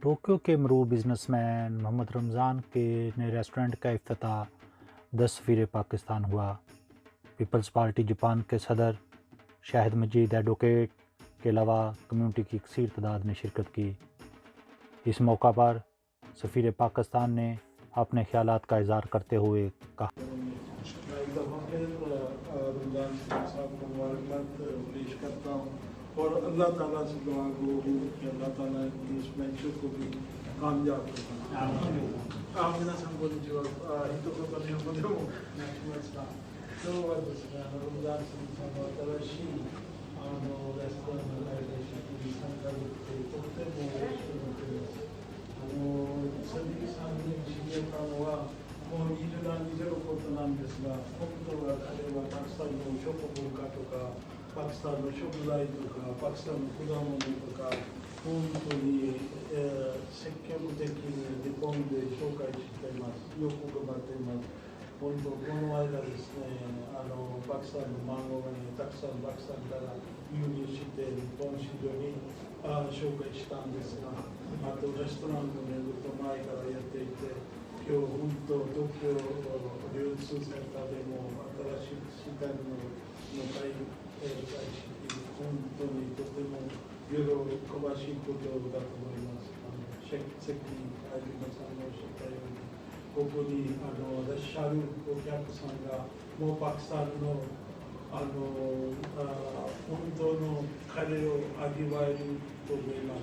टोक्यो के मरूफ बिजनेसमैन मोहम्मद रमज़ान के नए रेस्टोरेंट का इफ्तिताह 10 सफ़ीर पाकिस्तान हुआ। पीपल्स पार्टी जापान के सदर शाहिद मजीद एडवोकेट के अलावा कम्युनिटी की कसीर तादाद ने शिरकत की। इस मौका पर सफ़ीर पाकिस्तान ने अपने ख्यालात का इज़हार करते हुए कहा, और अल्लाह ताला से दुआ गो कि अल्लाह ताला इस मैच को भी कामयाब करेगा। आमिना संबंध जो हिंदू को करने को दो मैच का तो रमजान संबंध तरशी रेस्टोरेंट की संख्या صدیقさんに知り合ったのはもう20何年以上のことなんですが、本当は彼はパキスタンの食文化とかパキスタンの食材とかパキスタンの果物とか本当に、積極的に日本で紹介しています。よく頑張っています。本当この間ですね、パキスタンのマンゴーにたくさんパキスタンから輸入して日本市場に紹介したんですが、あとレストランもねずっと前からやっていて、今日本当東京流通センターでも新しいシステムの開始、本当にとても喜ばしいことだと思います。関あゆみさんのおっしゃったように、ここにいらっしゃるお客さんがもうパキスタンの本当のカレーを味わえると思います。